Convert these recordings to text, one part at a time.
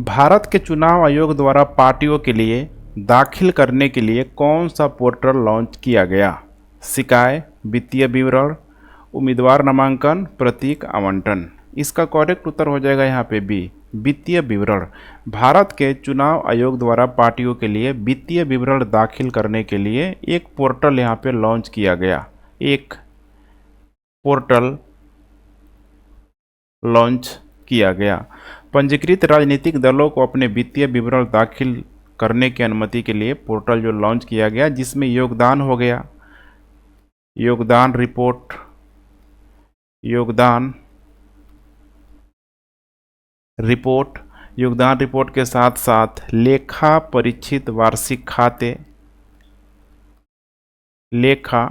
भारत के चुनाव आयोग द्वारा पार्टियों के लिए दाखिल करने के लिए कौन सा पोर्टल लॉन्च किया गया? शिकायत, वित्तीय विवरण, उम्मीदवार नामांकन, प्रतीक आवंटन। इसका करेक्ट उत्तर हो जाएगा यहाँ पे बी, वित्तीय विवरण। भारत के चुनाव आयोग द्वारा पार्टियों के लिए वित्तीय विवरण दाखिल करने के लिए एक पोर्टल यहाँ पे लॉन्च किया गया। एक पोर्टल लॉन्च किया गया। पंजीकृत राजनीतिक दलों को अपने वित्तीय विवरण दाखिल करने की अनुमति के लिए पोर्टल जो लॉन्च किया गया, जिसमें योगदान हो गया, योगदान रिपोर्ट, योगदान रिपोर्ट के साथ साथ लेखा परीक्षित वार्षिक खाते, लेखा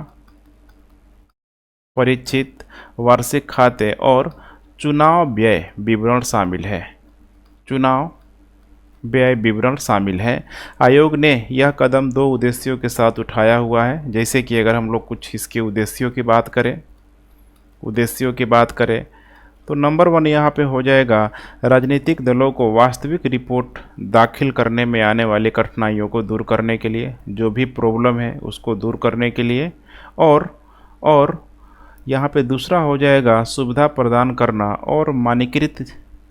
परीक्षित वार्षिक खाते और चुनाव व्यय विवरण शामिल है। चुनाव व्यय विवरण शामिल है। आयोग ने यह कदम दो उद्देश्यों के साथ उठाया हुआ है। जैसे कि अगर हम लोग कुछ इसके उद्देश्यों की बात करें तो नंबर 1 यहाँ पे हो जाएगा, राजनीतिक दलों को वास्तविक रिपोर्ट दाखिल करने में आने वाली कठिनाइयों को दूर करने के लिए, जो भी प्रॉब्लम है उसको दूर करने के लिए, और यहाँ पे दूसरा हो जाएगा सुविधा प्रदान करना और मानकीकृत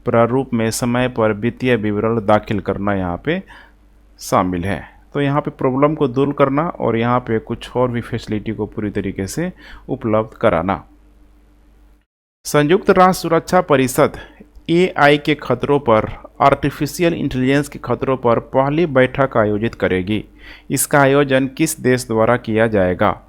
प्रारूप में समय पर वित्तीय विवरण दाखिल करना यहाँ पे शामिल है। तो यहाँ पे प्रॉब्लम को दूर करना और यहाँ पे कुछ और भी फैसिलिटी को पूरी तरीके से उपलब्ध कराना। संयुक्त राष्ट्र सुरक्षा परिषद AI के खतरों पर, आर्टिफिशियल इंटेलिजेंस के खतरों पर पहली बैठक आयोजित करेगी। इसका आयोजन किस देश द्वारा किया जाएगा?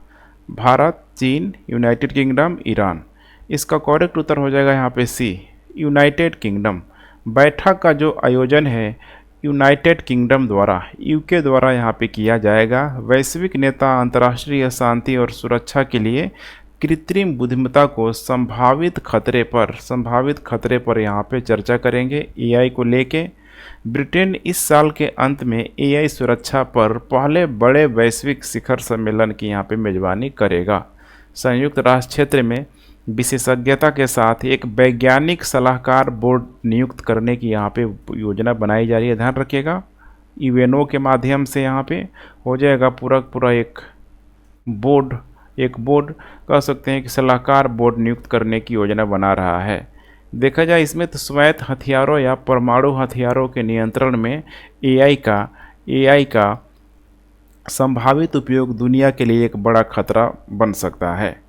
भारत, चीन, यूनाइटेड किंगडम, ईरान। इसका करेक्ट उत्तर हो जाएगा यहाँ पे सी, यूनाइटेड किंगडम। बैठक का जो आयोजन है यूनाइटेड किंगडम द्वारा, UK द्वारा यहाँ पे किया जाएगा। वैश्विक नेता अंतर्राष्ट्रीय शांति और सुरक्षा के लिए कृत्रिम बुद्धिमत्ता को संभावित खतरे पर यहाँ पे चर्चा करेंगे AI को लेके। ब्रिटेन इस साल के अंत में AI सुरक्षा पर पहले बड़े वैश्विक शिखर सम्मेलन की यहाँ पे मेजबानी करेगा। संयुक्त राष्ट्र क्षेत्र में विशेषज्ञता के साथ एक वैज्ञानिक सलाहकार बोर्ड नियुक्त करने की यहाँ पे योजना बनाई जा रही है। ध्यान रखिएगा, UNO के माध्यम से यहाँ पे हो जाएगा पूरा एक बोर्ड कह सकते हैं कि सलाहकार बोर्ड नियुक्त करने की योजना बना रहा है। देखा जाए इसमें तो स्वायत्त हथियारों या परमाणु हथियारों के नियंत्रण में AI का संभावित उपयोग दुनिया के लिए एक बड़ा खतरा बन सकता है।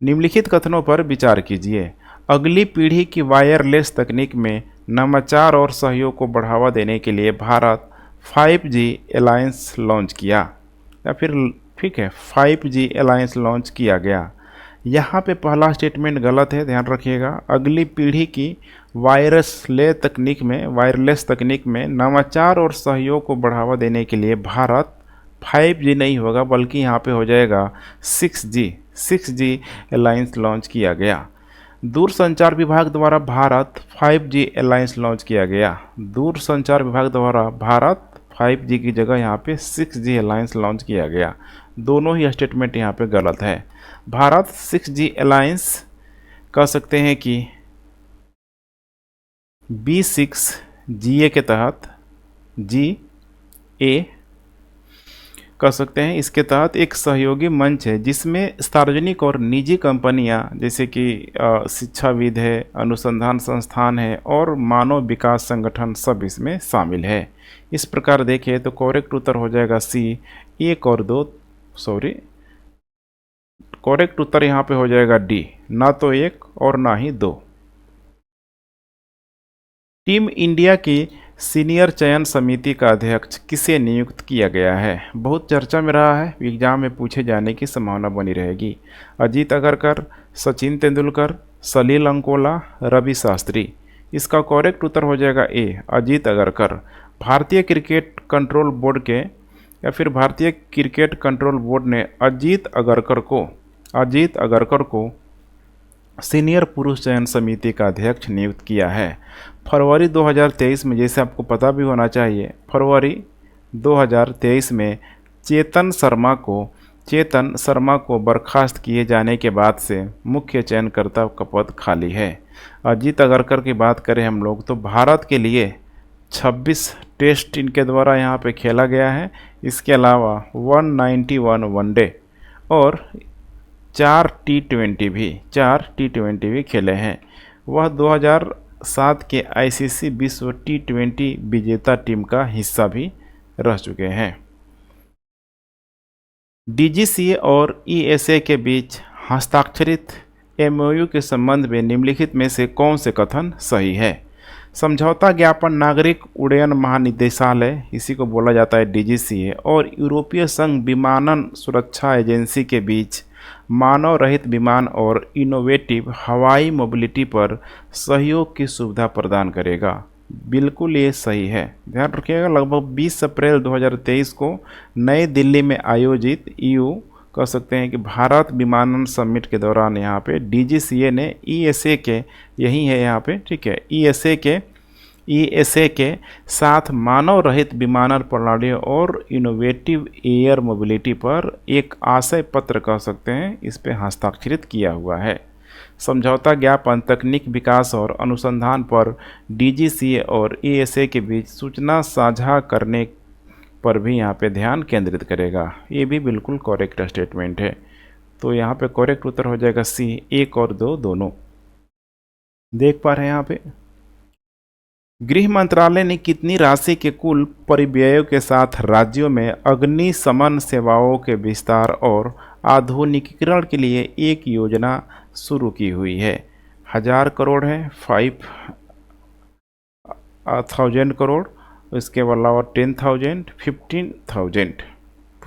निम्नलिखित कथनों पर विचार कीजिए। अगली पीढ़ी की वायरलेस तकनीक में नवाचार और सहयोग को बढ़ावा देने के लिए भारत 5G अलायंस लॉन्च किया, या फिर ठीक है 5G अलायंस लॉन्च किया गया। यहाँ पे पहला स्टेटमेंट गलत है, ध्यान रखिएगा। अगली पीढ़ी की वायरलेस तकनीक में नवाचार और सहयोग को बढ़ावा देने के लिए भारत 5G नहीं होगा, बल्कि यहाँ पे हो जाएगा 6G अलायंस लॉन्च किया गया। दूरसंचार विभाग द्वारा भारत 5G अलायंस लॉन्च किया गया। दूरसंचार विभाग द्वारा भारत 5G की जगह यहाँ पे 6G अलायंस लॉन्च किया गया। दोनों ही स्टेटमेंट यहाँ पे गलत है। भारत 6G अलायंस कह सकते हैं कि B6GA के तहत GA कह सकते हैं, इसके तहत एक सहयोगी मंच है जिसमें सार्वजनिक और निजी कंपनियां जैसे कि शिक्षाविद है, अनुसंधान संस्थान है और मानव विकास संगठन सब इसमें शामिल है। इस प्रकार देखिए तो करेक्ट उत्तर हो जाएगा सी, 1 और 2, करेक्ट उत्तर यहाँ पे हो जाएगा डी, ना तो 1 और ना ही 2। टीम इंडिया की सीनियर चयन समिति का अध्यक्ष किसे नियुक्त किया गया है? बहुत चर्चा में रहा है, एग्जाम में पूछे जाने की संभावना बनी रहेगी। अजीत अगरकर, सचिन तेंदुलकर, सलील अंकोला, रवि शास्त्री। इसका करेक्ट उत्तर हो जाएगा ए, अजीत अगरकर। भारतीय क्रिकेट कंट्रोल बोर्ड ने अजीत अगरकर को सीनियर पुरुष चयन समिति का अध्यक्ष नियुक्त किया है। फरवरी 2023 में, जैसे आपको पता भी होना चाहिए, फरवरी 2023 में चेतन शर्मा को बर्खास्त किए जाने के बाद से मुख्य चयनकर्ता का पद खाली है। अजीत अगरकर की बात करें हम लोग तो भारत के लिए 26 टेस्ट इनके द्वारा यहाँ पे खेला गया है। इसके अलावा 191 वनडे और 4 टी20 भी खेले हैं। वह 2007 के आईसीसी विश्व टी20 विजेता टीम का हिस्सा भी रह चुके हैं। डीजीसीए और ईएसए के बीच हस्ताक्षरित एमओयू के संबंध में निम्नलिखित में से कौन से कथन सही है? समझौता ज्ञापन नागरिक उड्डयन महानिदेशालय, इसी को बोला जाता है डीजीसीए, और यूरोपीय संघ विमानन सुरक्षा एजेंसी के बीच मानव रहित विमान और इनोवेटिव हवाई मोबिलिटी पर सहयोग की सुविधा प्रदान करेगा। बिल्कुल ये सही है, ध्यान रखिएगा। लगभग 20 अप्रैल 2023 को नई दिल्ली में आयोजित कह सकते हैं कि भारत विमानन समिट के दौरान यहाँ पे डीजीसीए ने ईएसए के, यही है यहाँ पे, ठीक है, ईएसए के साथ मानव रहित विमानन प्रणालियों और इनोवेटिव एयर मोबिलिटी पर एक आशय पत्र कह सकते हैं, इस पे हस्ताक्षरित किया हुआ है। समझौता ज्ञापन तकनीक विकास और अनुसंधान पर डीजीसीए और ईएसए के बीच सूचना साझा करने पर भी यहाँ पे ध्यान केंद्रित करेगा। ये भी बिल्कुल करेक्ट स्टेटमेंट है। तो यहाँ पे करेक्ट उत्तर हो जाएगा सी, 1 और 2 दोनों। देख पा रहे हैं यहाँ पे गृह मंत्रालय ने कितनी राशि के कुल परिव्ययों के साथ राज्यों में अग्निशमन सेवाओं के विस्तार और आधुनिकीकरण के लिए एक योजना शुरू की हुई है? 1000 करोड़ है, 5000 करोड़, इसके अलावा 10,000, 15,000,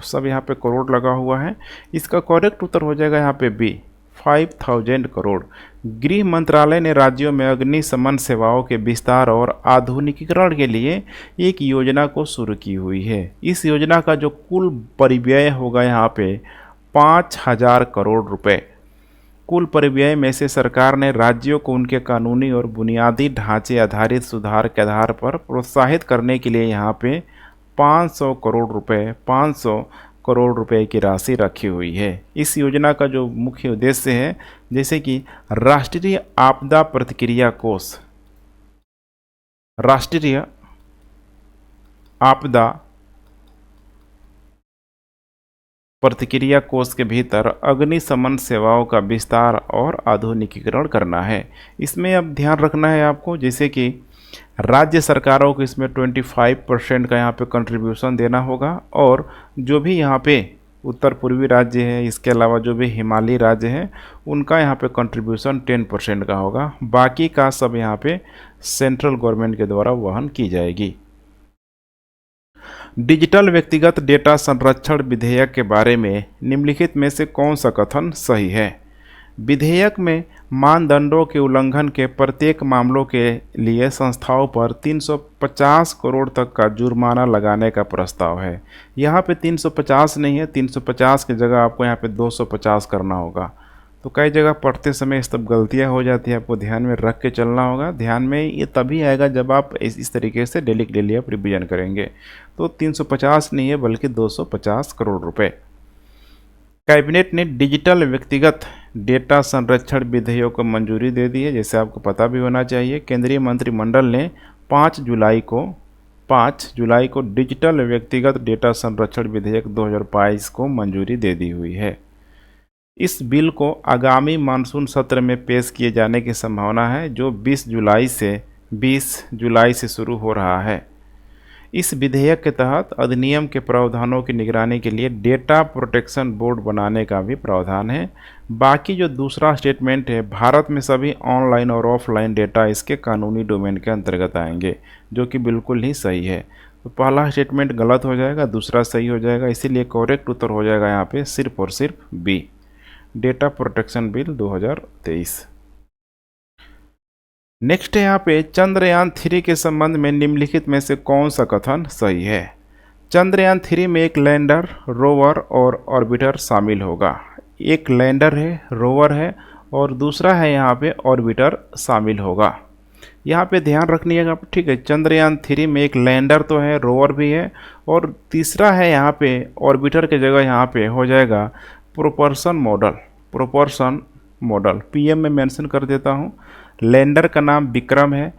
सब यहाँ पे करोड़ लगा हुआ है। इसका करेक्ट उत्तर हो जाएगा यहाँ पे बी, 5000 करोड़। गृह मंत्रालय ने राज्यों में अग्निशमन सेवाओं के विस्तार और आधुनिकीकरण के लिए एक योजना को शुरू की हुई है। इस योजना का जो कुल परिव्यय होगा यहाँ पे 5000 करोड़ रुपए। कुल परिव्यय में से सरकार ने राज्यों को उनके कानूनी और बुनियादी ढांचे आधारित सुधार के आधार पर प्रोत्साहित करने के लिए यहाँ पे 500 करोड़ रुपए की राशि रखी हुई है। इस योजना का जो मुख्य उद्देश्य है, जैसे कि राष्ट्रीय आपदा प्रतिक्रिया कोष, राष्ट्रीय आपदा प्रतिक्रिया कोष के भीतर अग्निशमन सेवाओं का विस्तार और आधुनिकीकरण करना है। इसमें अब ध्यान रखना है आपको, जैसे कि राज्य सरकारों को इसमें 25% का यहाँ पे कंट्रीब्यूशन देना होगा, और जो भी यहाँ पे उत्तर पूर्वी राज्य है, इसके अलावा जो भी हिमालयी राज्य हैं, उनका यहाँ पे कंट्रीब्यूशन 10% का होगा। बाकी का सब यहाँ पे सेंट्रल गवर्नमेंट के द्वारा वहन की जाएगी। डिजिटल व्यक्तिगत डेटा संरक्षण विधेयक के बारे में निम्नलिखित में से कौन सा कथन सही है? विधेयक में मानदंडों के उल्लंघन के प्रत्येक मामलों के लिए संस्थाओं पर 350 करोड़ तक का जुर्माना लगाने का प्रस्ताव है। यहाँ पे 350 नहीं है, 350 की जगह आपको यहाँ पे 250 करना होगा। तो कई जगह पढ़ते समय इस तब गलतियाँ हो जाती है, आपको ध्यान में रख के चलना होगा। ध्यान में ये तभी आएगा जब आप इस तरीके से डेली आप रिविजन करेंगे। तो 350 नहीं है बल्कि 250 करोड़ रुपए। कैबिनेट ने डिजिटल व्यक्तिगत डेटा संरक्षण विधेयक को मंजूरी दे दी है, जैसे आपको पता भी होना चाहिए। केंद्रीय मंत्रिमंडल ने 5 जुलाई को डिजिटल व्यक्तिगत डेटा संरक्षण विधेयक 2022 को मंजूरी दे दी हुई है। इस बिल को आगामी मानसून सत्र में पेश किए जाने की संभावना है, जो 20 जुलाई से शुरू हो रहा है। इस विधेयक के तहत अधिनियम के प्रावधानों की निगरानी के लिए डेटा प्रोटेक्शन बोर्ड बनाने का भी प्रावधान है। बाकी जो दूसरा स्टेटमेंट है, भारत में सभी ऑनलाइन और ऑफलाइन डेटा इसके कानूनी डोमेन के अंतर्गत आएंगे, जो कि बिल्कुल ही सही है। तो पहला स्टेटमेंट गलत हो जाएगा, दूसरा सही हो जाएगा, इसीलिए करेक्ट उत्तर हो जाएगा यहाँ पे सिर्फ और सिर्फ B, data protection bill 2023। Next है यहाँ पे चंद्रयान 3 के संबंध में निम्नलिखित में से कौन सा कथन सही है? चंद्रयान 3 में एक लैंडर, रोवर और ऑर्बिटर शामिल होगा। एक लैंडर है, रोवर है और दूसरा है यहाँ पे ऑर्बिटर शामिल होगा। यहाँ पे ध्यान रखिएगा, ठीक है। चंद्रयान 3 में एक लैंडर तो है, रोवर भी है, और तीसरा है यहाँ पे ऑर्बिटर की जगह यहाँ पे हो जाएगा प्रोपल्शन मॉडल। पीएम में मेंशन कर देता हूँ। लैंडर का नाम विक्रम है,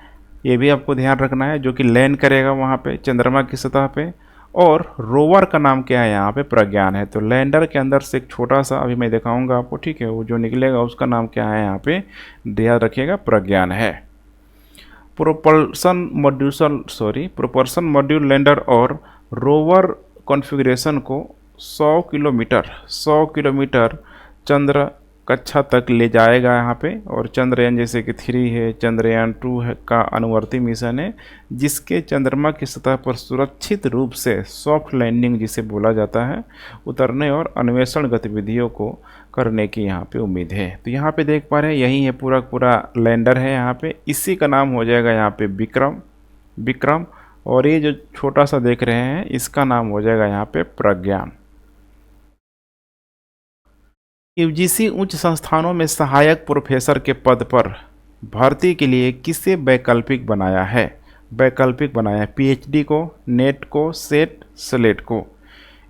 ये भी आपको ध्यान रखना है, जो कि लैंड करेगा वहाँ पे चंद्रमा की सतह पे। और रोवर का नाम क्या है यहाँ पे? प्रज्ञान है। तो लैंडर के अंदर से एक छोटा सा अभी मैं दिखाऊंगा आपको, ठीक है, वो जो निकलेगा उसका नाम क्या है यहाँ पे, याद रखिएगा, प्रज्ञान है। प्रोपल्सन मॉड्यूल लैंडर और रोवर कॉन्फ़िगरेशन को 100 किलोमीटर चंद्र कक्षा तक ले जाएगा यहाँ पे। और चंद्रयान जैसे कि 3 है, चंद्रयान 2 है का अनुवर्ती मिशन है, जिसके चंद्रमा की सतह पर सुरक्षित रूप से सॉफ्ट लैंडिंग जिसे बोला जाता है, उतरने और अन्वेषण गतिविधियों को करने की यहाँ पे उम्मीद है। तो यहाँ पे देख पा रहे हैं यही है पूरा पूरा लैंडर है यहाँ पे, इसी का नाम हो जाएगा यहाँ पे विक्रम। और ये जो छोटा सा देख रहे हैं इसका नाम हो जाएगा यहाँ पे प्रज्ञान। यूजीसी उच्च संस्थानों में सहायक प्रोफेसर के पद पर भर्ती के लिए किसे वैकल्पिक बनाया है? वैकल्पिक बनाया है पीएचडी को, नेट को, सेट, स्लेट को।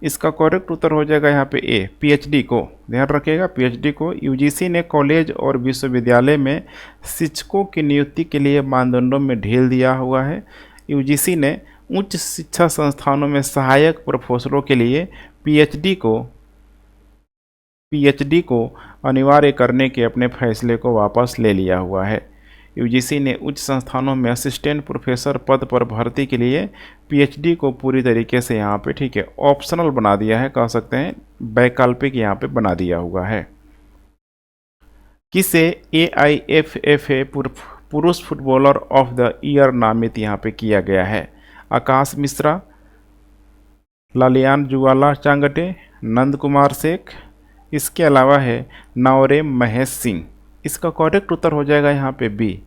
इसका करेक्ट उत्तर हो जाएगा यहाँ पे ए, पीएचडी को। ध्यान रखिएगा, पीएचडी को। यूजीसी ने कॉलेज और विश्वविद्यालय में शिक्षकों की नियुक्ति के लिए मानदंडों में ढील दिया हुआ है। यूजीसी ने उच्च शिक्षा संस्थानों में सहायक प्रोफेसरों के लिए पीएचडी को अनिवार्य करने के अपने फैसले को वापस ले लिया हुआ है। यूजीसी ने उच्च संस्थानों में असिस्टेंट प्रोफेसर पद पर भर्ती के लिए पीएचडी को पूरी तरीके से यहाँ पे, ठीक है, ऑप्शनल बना दिया है, कह सकते हैं वैकल्पिक यहाँ पे बना दिया हुआ है। किसे AIFFA पुरुष फुटबॉलर ऑफ द ईयर नामित यहाँ पे किया गया है? आकाश मिश्रा, लालियान जुवाला चांगटे, नंद कुमार शेख, इसके अलावा है नवरेम महेश सिंह। इसका करेक्ट उत्तर हो जाएगा यहाँ पे बी,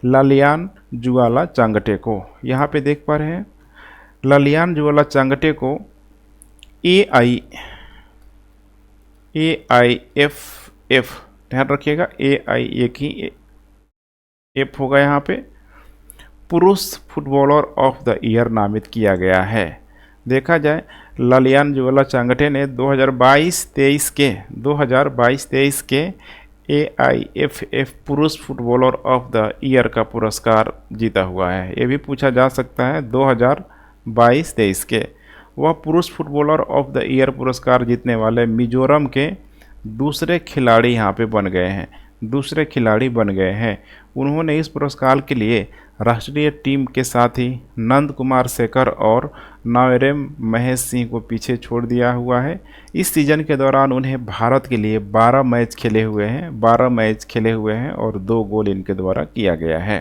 लालियान जुवाला चांगटे को। यहाँ पे देख पा रहे हैं लालियान जुवाला चांगटे को AIFF, ध्यान रखिएगा AI एक ही एफ होगा यहाँ पे, पुरुष फुटबॉलर ऑफ द ईयर नामित किया गया है। देखा जाए लालियान जुवाला चांगटे ने 2022-23 के AIFF पुरुष फुटबॉलर ऑफ द ईयर का पुरस्कार जीता हुआ है। ये भी पूछा जा सकता है 2022-23 के वह पुरुष फुटबॉलर ऑफ द ईयर पुरस्कार जीतने वाले मिजोरम के दूसरे खिलाड़ी यहाँ पे बन गए हैं। उन्होंने इस पुरस्कार के लिए राष्ट्रीय टीम के साथ ही नंद कुमार शेखर और नवरेम महेश सिंह को पीछे छोड़ दिया हुआ है। इस सीजन के दौरान उन्हें भारत के लिए 12 मैच खेले हुए हैं और 2 गोल इनके द्वारा किया गया है।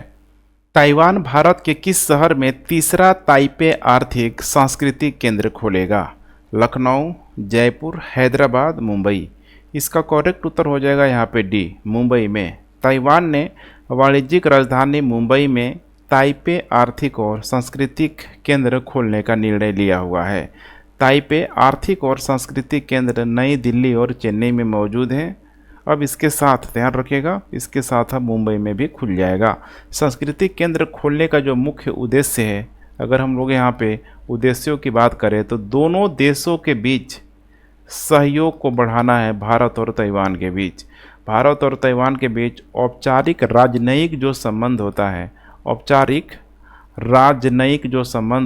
ताइवान भारत के किस शहर में तीसरा ताइपे आर्थिक सांस्कृतिक केंद्र खोलेगा? लखनऊ, जयपुर, हैदराबाद, मुंबई। इसका करेक्ट उत्तर हो जाएगा यहाँ पे डी, मुंबई में। ताइवान ने वाणिज्यिक राजधानी मुंबई में ताइपे आर्थिक और सांस्कृतिक केंद्र खोलने का निर्णय लिया हुआ है। ताइपे आर्थिक और सांस्कृतिक केंद्र नई दिल्ली और चेन्नई में मौजूद हैं। अब इसके साथ ध्यान रखिएगा, इसके साथ अब मुंबई में भी खुल जाएगा। सांस्कृतिक केंद्र खोलने का जो मुख्य उद्देश्य है, अगर हम लोग यहाँ पे उद्देश्यों की बात करें तो दोनों देशों के बीच सहयोग को बढ़ाना है। भारत और ताइवान के बीच औपचारिक राजनयिक जो संबंध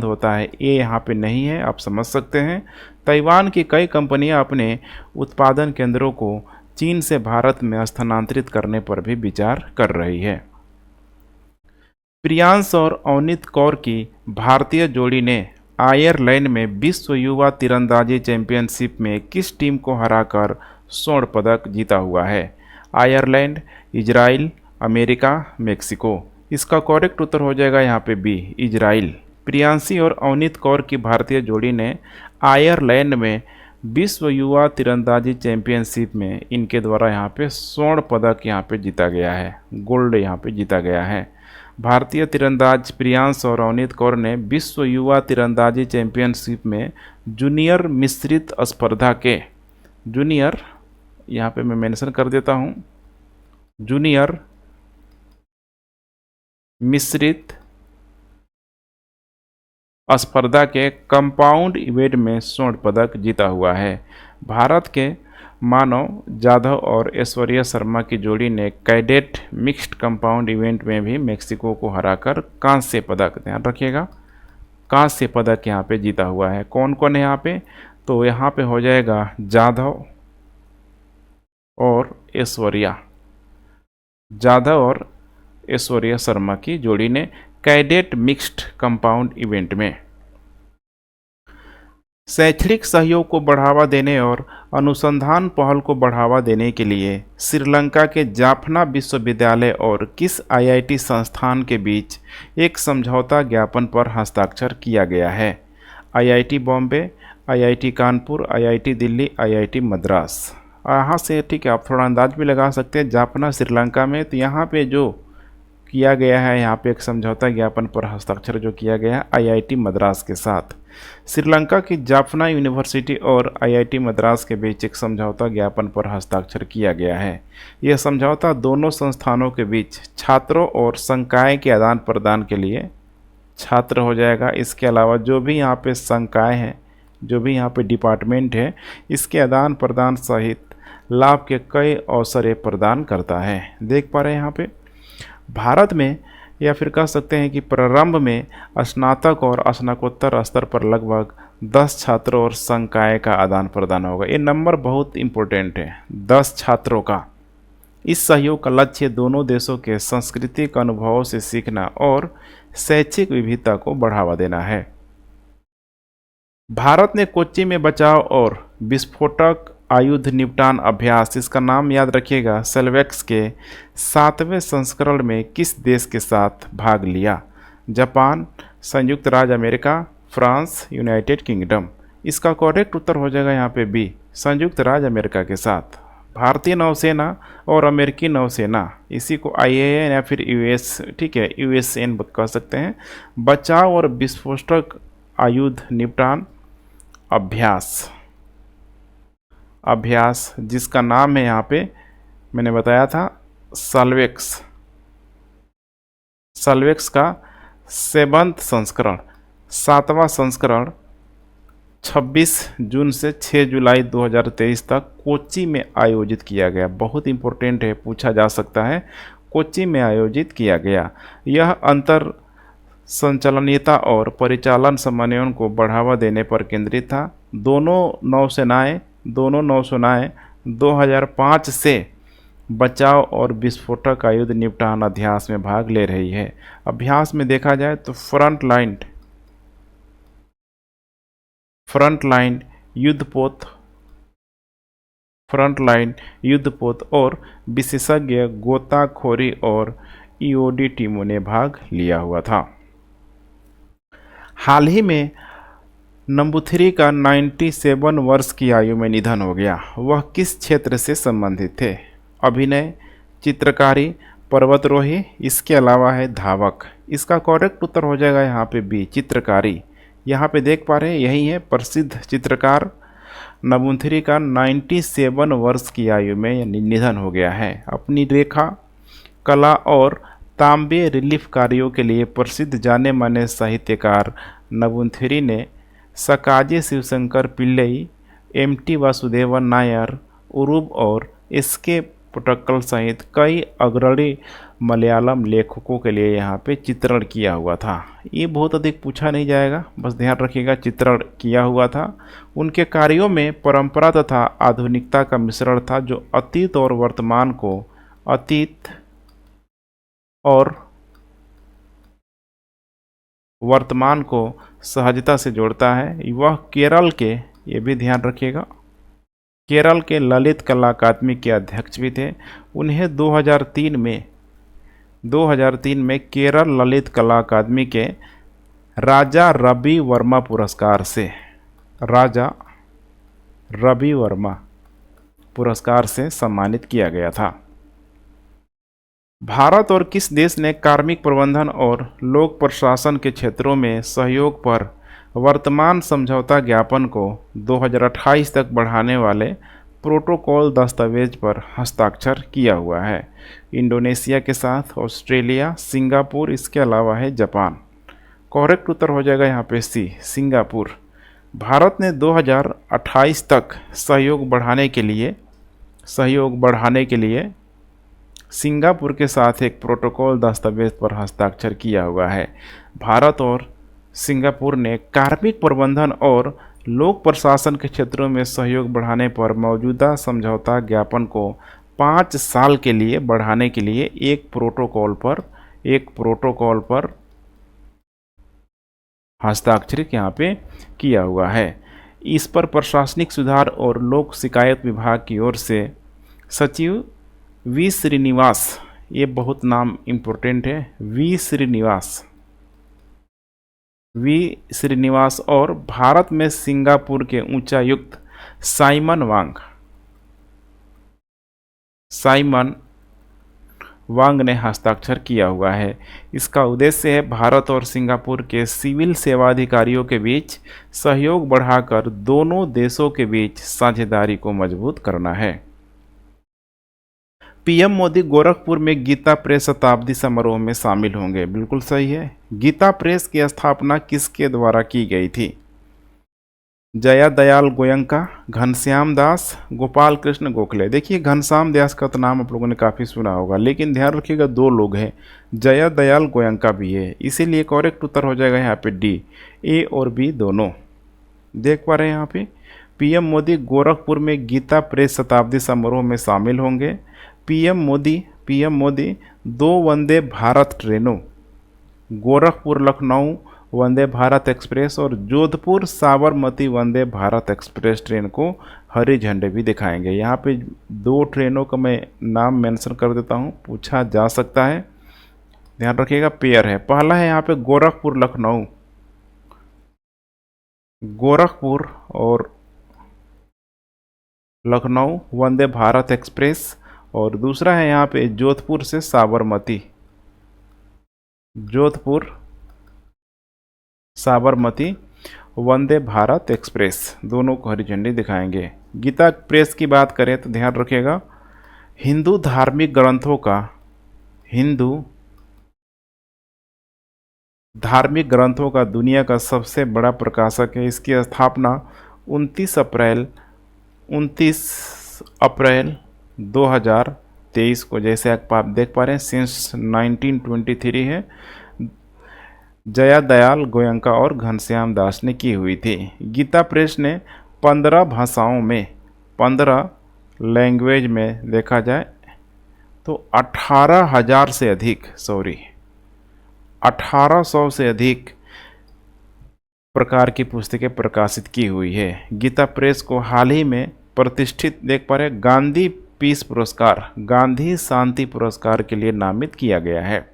होता है ये यहाँ पे नहीं है, आप समझ सकते हैं। ताइवान की कई कंपनियां अपने उत्पादन केंद्रों को चीन से भारत में स्थानांतरित करने पर भी विचार कर रही है। प्रियांश और अवनीत कौर की भारतीय जोड़ी ने आयरलैंड में विश्व युवा तीरंदाजी चैंपियनशिप में किस टीम को हराकर स्वर्ण पदक जीता हुआ है? Ireland, Israel, America, Mexico. इसका करेक्ट उत्तर हो जाएगा यहाँ पे बी, इजराइल। प्रियांशी और अवनीत कौर की भारतीय जोड़ी ने आयरलैंड में विश्व युवा तीरंदाजी चैंपियनशिप में इनके द्वारा यहाँ पे स्वर्ण पदक यहाँ पे जीता गया है, गोल्ड यहाँ पे जीता गया है। भारतीय तीरंदाज प्रियांश और अवनीत कौर ने विश्व युवा तीरंदाजी चैंपियनशिप में जूनियर मिश्रित स्पर्धा के यहाँ पे मैं मेंशन कर देता हूँ, जूनियर मिश्रित स्पर्धा के कंपाउंड इवेंट में स्वर्ण पदक जीता हुआ है। भारत के मानव जाधव और ऐश्वर्या शर्मा की जोड़ी ने कैडेट मिक्स्ड कंपाउंड इवेंट में भी मेक्सिको को हराकर कांस्य पदक, ध्यान रखिएगा, कांस्य पदक यहाँ पे जीता हुआ है। कौन कौन है यहाँ पे? तो यहाँ पे हो जाएगा जाधव और ऐश्वर्या, जाधव और ऐश्वर्या शर्मा की जोड़ी ने कैडेट मिक्स्ड कंपाउंड इवेंट में। शैक्षणिक सहयोग को बढ़ावा देने और अनुसंधान पहल को बढ़ावा देने के लिए श्रीलंका के जाफना विश्वविद्यालय और किस आईआईटी संस्थान के बीच एक समझौता ज्ञापन पर हस्ताक्षर किया गया है? IIT Bombay, IIT Kanpur, IIT Delhi, IIT Madras. यहाँ से ठीक है, आप थोड़ा अंदाज भी लगा सकते हैं, जाफना श्रीलंका में। तो यहाँ पे जो किया गया है, यहाँ पे एक समझौता ज्ञापन पर हस्ताक्षर जो किया गया है आईआईटी मद्रास के साथ। श्रीलंका की जाफना यूनिवर्सिटी और आईआईटी मद्रास के बीच एक समझौता ज्ञापन पर हस्ताक्षर किया गया है। यह समझौता दोनों संस्थानों के बीच छात्रों और संकाय के आदान प्रदान के लिए छात्र हो जाएगा। इसके अलावा जो भी यहाँ पे संकाय हैं, जो भी यहाँ पे डिपार्टमेंट है, इसके आदान प्रदान सहित लाभ के कई अवसर प्रदान करता है। देख पा रहे हैं यहाँ पे भारत में, या फिर कह सकते हैं कि प्रारंभ में स्नातक और स्नातकोत्तर स्तर पर लगभग 10 छात्रों और संकाय का आदान प्रदान होगा। ये नंबर बहुत इम्पोर्टेंट है, 10 छात्रों का। इस सहयोग का लक्ष्य दोनों देशों के सांस्कृतिक अनुभवों से सीखना और शैक्षिक विविधता को बढ़ावा देना है। भारत ने कोच्चि में बचाव और विस्फोटक आयुध निपटान अभ्यास, इसका नाम याद रखिएगा, सेल्वेक्स के 7वें संस्करण में किस देश के साथ भाग लिया? जापान, संयुक्त राज्य अमेरिका, फ्रांस, यूनाइटेड किंगडम। इसका करेक्ट उत्तर हो जाएगा यहाँ पे बी, संयुक्त राज्य अमेरिका के साथ। भारतीय नौसेना और अमेरिकी नौसेना, इसी को IAN या फिर यूएस, ठीक है, USN कह सकते हैं, बचाव और विस्फोटक आयुध निपटान अभ्यास जिसका नाम है यहाँ पे मैंने बताया था सेल्वेक्स का 7वां संस्करण, 7वां संस्करण 26 जून से 6 जुलाई 2023 तक कोच्चि में आयोजित किया गया। बहुत इंपॉर्टेंट है, पूछा जा सकता है, कोच्चि में आयोजित किया गया। यह अंतर संचालनीयता और परिचालन समन्वय को बढ़ावा देने पर केंद्रित था। दोनों नौसेनाएं 2005 से बचाव और विस्फोटक आयुध निपटान अभ्यास में भाग ले रही है। अभ्यास में देखा जाए तो फ्रंट लाइन युद्धपोत और विशेषज्ञ गोताखोरी और EOD टीमों ने भाग लिया हुआ था। हाल ही में नंबूथिरी का 97 वर्ष की आयु में निधन हो गया। वह किस क्षेत्र से संबंधित थे? अभिनय, चित्रकारी, पर्वतरोही, इसके अलावा है धावक। इसका करेक्ट उत्तर हो जाएगा यहाँ पे बी, चित्रकारी। यहाँ पे देख पा रहे हैं, यही है प्रसिद्ध चित्रकार नंबूथिरी का 97 वर्ष की आयु में निधन हो गया है। अपनी रेखा, कला और तांबे रिलीफ कार्यों के लिए प्रसिद्ध जाने माने साहित्यकार नंबूथिरी ने सकाजे शिवशंकर पिल्लई, MT वासुदेवन नायर, उरूब और SK पुटक्कल सहित कई अग्रणी मलयालम लेखकों के लिए यहाँ पे चित्रण किया हुआ था। ये बहुत अधिक पूछा नहीं जाएगा, बस ध्यान रखिएगा, चित्रण किया हुआ था। उनके कार्यों में परंपरा तथा आधुनिकता का मिश्रण था, जो अतीत और वर्तमान को सहजता से जोड़ता है। वह केरल के, ये भी ध्यान रखिएगा, केरल के ललित कला अकादमी के अध्यक्ष भी थे। उन्हें 2003 में केरल ललित कला अकादमी के राजा रवि वर्मा पुरस्कार से सम्मानित किया गया था। भारत और किस देश ने कार्मिक प्रबंधन और लोक प्रशासन के क्षेत्रों में सहयोग पर वर्तमान समझौता ज्ञापन को 2028 तक बढ़ाने वाले प्रोटोकॉल दस्तावेज पर हस्ताक्षर किया हुआ है? इंडोनेशिया के साथ, ऑस्ट्रेलिया, सिंगापुर, इसके अलावा है जापान। करेक्ट उत्तर हो जाएगा यहाँ पे सी, सिंगापुर। भारत ने 2028 तक सहयोग बढ़ाने के लिए सहयोग बढ़ाने के लिए सिंगापुर के साथ एक प्रोटोकॉल दस्तावेज पर हस्ताक्षर किया हुआ है। भारत और सिंगापुर ने कार्मिक प्रबंधन और लोक प्रशासन के क्षेत्रों में सहयोग बढ़ाने पर मौजूदा समझौता ज्ञापन को 5 साल के लिए बढ़ाने के लिए एक प्रोटोकॉल पर हस्ताक्षर यहाँ पे किया हुआ है। इस पर प्रशासनिक सुधार और लोक शिकायत विभाग की ओर से सचिव वी श्रीनिवास, ये बहुत नाम इम्पोर्टेंट है, वी श्रीनिवास और भारत में सिंगापुर के उच्चायुक्त साइमन वांग ने हस्ताक्षर किया हुआ है। इसका उद्देश्य है भारत और सिंगापुर के सिविल सेवा अधिकारियों के बीच सहयोग बढ़ाकर दोनों देशों के बीच साझेदारी को मजबूत करना है। पीएम मोदी गोरखपुर में गीता प्रेस शताब्दी समारोह में शामिल होंगे। बिल्कुल सही है। गीता प्रेस की स्थापना किसके द्वारा की गई थी? जया दयाल गोयंका, घनश्याम दास, गोपाल कृष्ण गोखले। देखिए घनश्याम दास का तो नाम आप लोगों ने काफ़ी सुना होगा, लेकिन ध्यान रखिएगा 2 लोग हैं, जया दयाल गोयंका भी है, इसीलिए करेक्ट उत्तर हो जाएगा यहाँ पे डी, ए और बी दोनों। देख पा रहे हैं यहाँ पे पीएम मोदी गोरखपुर में गीता प्रेस शताब्दी समारोह में शामिल होंगे। पीएम मोदी 2 वंदे भारत ट्रेनों, गोरखपुर लखनऊ वंदे भारत एक्सप्रेस और जोधपुर साबरमती वंदे भारत एक्सप्रेस ट्रेन को हरी झंडे भी दिखाएंगे। यहाँ पे 2 ट्रेनों का मैं नाम मेंशन कर देता हूँ, पूछा जा सकता है, ध्यान रखिएगा, पेयर है। पहला है यहाँ पे गोरखपुर और लखनऊ वंदे भारत एक्सप्रेस, और दूसरा है यहाँ पे जोधपुर से साबरमती वंदे भारत एक्सप्रेस, दोनों को हरी झंडी दिखाएंगे। गीता प्रेस की बात करें तो ध्यान रखिएगा हिंदू धार्मिक ग्रंथों का दुनिया का सबसे बड़ा प्रकाशक है। इसकी स्थापना 29 अप्रैल 2023 को, जैसे आप देख पा रहे हैं, सिंस 1923 है, जया दयाल गोयंका और घनश्याम दास ने की हुई थी। गीता प्रेस ने 15 भाषाओं में, 15 लैंग्वेज में देखा जाए तो 1800 से अधिक प्रकार की पुस्तकें प्रकाशित की हुई है। गीता प्रेस को हाल ही में प्रतिष्ठित, देख पा रहे, गांधी शांति पुरस्कार के लिए नामित किया गया है।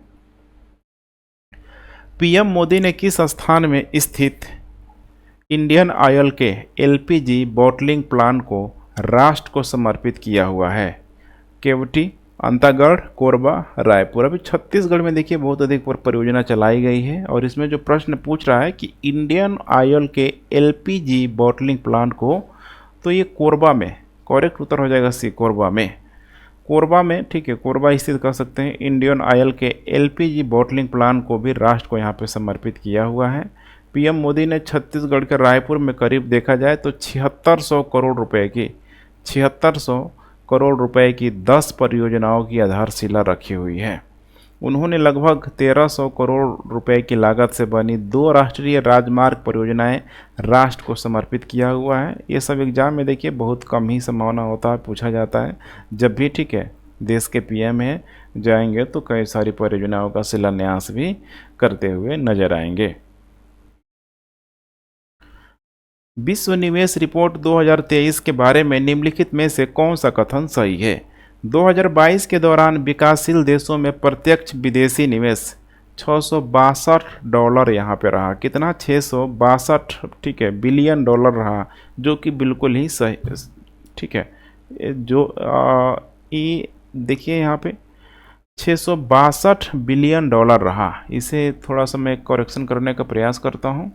पीएम मोदी ने किस स्थान में स्थित इंडियन ऑयल के एलपीजी बॉटलिंग प्लांट को राष्ट्र को समर्पित किया हुआ है? केवटी, अंतागढ़, कोरबा, रायपुर। अभी छत्तीसगढ़ में देखिए बहुत अधिक परियोजना चलाई गई है, और इसमें जो प्रश्न पूछ रहा है कि इंडियन ऑयल के एलपीजी बॉटलिंग प्लांट को, तो ये कोरबा में, करेक्ट उत्तर हो जाएगा सी, कोरबा में, ठीक है, कोरबा स्थित कर सकते हैं। इंडियन ऑयल के एलपीजी बॉटलिंग प्लांट को भी राष्ट्र को यहाँ पे समर्पित किया हुआ है। पीएम मोदी ने छत्तीसगढ़ के रायपुर में करीब देखा जाए तो 7600 करोड़ रुपए की 10 परियोजनाओं की आधारशिला रखी हुई है। उन्होंने लगभग 1300 करोड़ रुपए की लागत से बनी 2 राष्ट्रीय राजमार्ग परियोजनाएं राष्ट्र को समर्पित किया हुआ है। ये सब एग्जाम में देखिए बहुत कम ही संभावना होता है, पूछा जाता है जब भी, ठीक है, देश के पीएम है जाएंगे तो कई सारी परियोजनाओं का शिलान्यास भी करते हुए नजर आएंगे। विश्व निवेश रिपोर्ट 2023 के बारे में निम्नलिखित में से कौन सा कथन सही है? 2022 के दौरान विकासशील देशों में प्रत्यक्ष विदेशी निवेश $662 यहाँ पे रहा। कितना? 662, ठीक है, बिलियन डॉलर रहा, जो कि बिल्कुल ही सही, ठीक है। जो ये देखिए यहाँ पे 662 बिलियन डॉलर रहा। इसे थोड़ा सा मैं करेक्शन करने का प्रयास करता हूँ।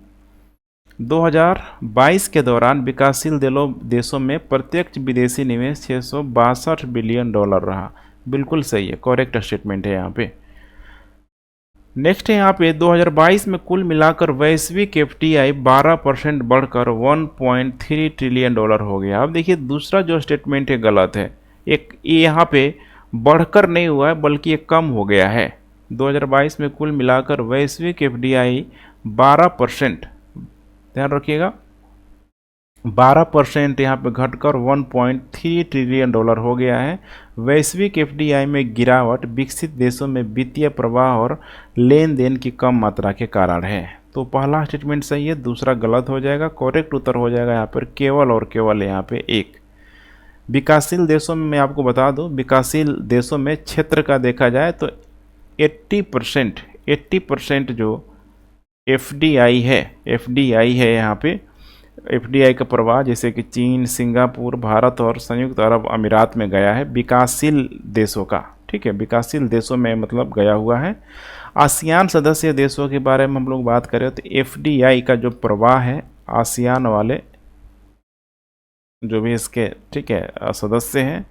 2022 के दौरान विकासशील देशों में प्रत्यक्ष विदेशी निवेश 662 बिलियन डॉलर रहा। बिल्कुल सही है, करेक्ट स्टेटमेंट है यहाँ पे। नेक्स्ट है यहाँ पे 2022 में कुल मिलाकर वैश्विक एफडीआई 12% बढ़कर $1.3 ट्रिलियन हो गया। अब देखिए दूसरा जो स्टेटमेंट है गलत है, एक ये यहाँ पे बढ़कर नहीं हुआ है बल्कि ये कम हो गया है। 2022 में कुल मिलाकर वैश्विक एफडीआई 12%, ध्यान रखिएगा, 12% यहाँ पे घटकर 1.3 ट्रिलियन डॉलर हो गया है। वैश्विक एफडीआई में गिरावट विकसित देशों में वित्तीय प्रवाह और लेन देन की कम मात्रा के कारण है। तो पहला स्टेटमेंट सही है, दूसरा गलत हो जाएगा। करेक्ट उत्तर हो जाएगा यहाँ पर केवल और केवल यहाँ पे एक। विकासशील देशों में मैं आपको बता दूं, विकासशील देशों में क्षेत्र का देखा जाए तो 80% जो एफडीआई है यहाँ पे एफडीआई का प्रवाह जैसे कि चीन, सिंगापुर, भारत और संयुक्त अरब अमीरात में गया है, विकासशील देशों का। ठीक है, विकासशील देशों में मतलब गया हुआ है। आसियान सदस्य देशों के बारे में हम लोग बात करें तो एफडीआई का जो प्रवाह है, आसियान वाले जो भी इसके ठीक है सदस्य हैं,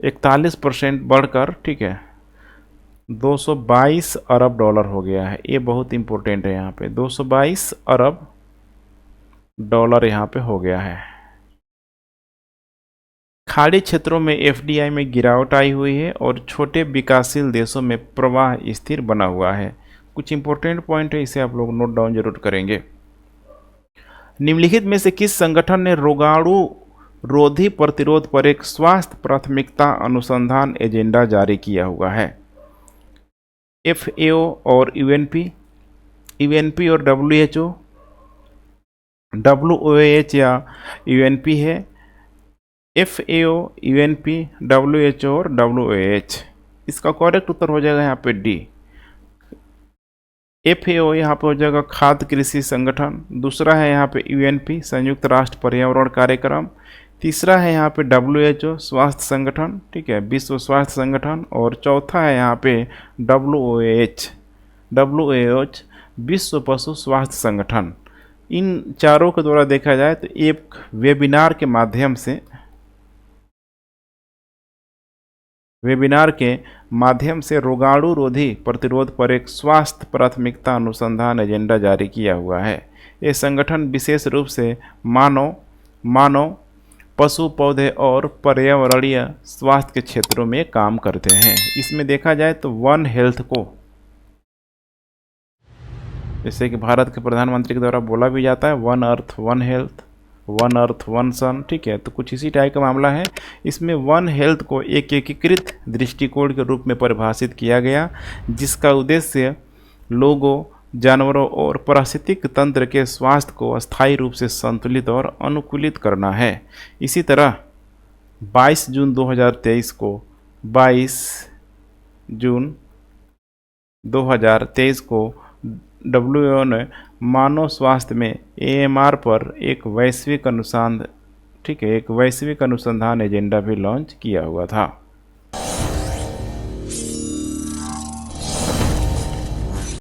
41% बढ़कर ठीक है 222 अरब डॉलर हो गया है। ये बहुत इंपॉर्टेंट है, यहाँ पे 222 अरब डॉलर यहाँ पे हो गया है। खाड़ी क्षेत्रों में एफडीआई में गिरावट आई हुई है और छोटे विकासशील देशों में प्रवाह स्थिर बना हुआ है। कुछ इंपॉर्टेंट पॉइंट है, इसे आप लोग नोट डाउन जरूर करेंगे। निम्नलिखित में से किस संगठन ने रोगाणु रोधी प्रतिरोध पर एक स्वास्थ्य प्राथमिकता अनुसंधान एजेंडा जारी किया हुआ है? एफएओ और यूएनपी और डब्ल्यूएचओ, डब्ल्यूओएच या यूएनपी है? एफएओ, यूएनपी, डब्ल्यूएचओ और डब्ल्यूओएच। इसका करेक्ट उत्तर हो जाएगा यहाँ पे डी। एफएओ यहाँ पे हो जाएगा खाद्य कृषि संगठन, दूसरा है यहाँ पे यूएनपी संयुक्त राष्ट्र पर्यावरण कार्यक्रम, तीसरा है यहाँ पे डब्ल्यूएचओ स्वास्थ्य संगठन, ठीक है, विश्व स्वास्थ्य संगठन, और चौथा है यहाँ पे डब्ल्यूओएच विश्व पशु स्वास्थ्य संगठन। इन चारों के द्वारा देखा जाए तो एक वेबिनार के माध्यम से रोगाणु रोधी प्रतिरोध पर एक स्वास्थ्य प्राथमिकता अनुसंधान एजेंडा जारी किया हुआ है। ये संगठन विशेष रूप से मानव, पशु, पौधे और पर्यावरणीय स्वास्थ्य के क्षेत्रों में काम करते हैं। इसमें देखा जाए तो वन हेल्थ को, जैसे कि भारत के प्रधानमंत्री के द्वारा बोला भी जाता है, one earth one health, one earth one sun, ठीक है, तो कुछ इसी टाइप का मामला है। इसमें वन हेल्थ को एक एकीकृत दृष्टिकोण के रूप में परिभाषित किया गया, जिसका उद्देश्य लोगों, जानवरों और पारिस्थितिक तंत्र के स्वास्थ्य को अस्थायी रूप से संतुलित और अनुकूलित करना है। इसी तरह 22 जून 2023 को डब्ल्यूओ ने मानव स्वास्थ्य में एएमआर पर एक वैश्विक अनुसंधान एजेंडा भी लॉन्च किया हुआ था।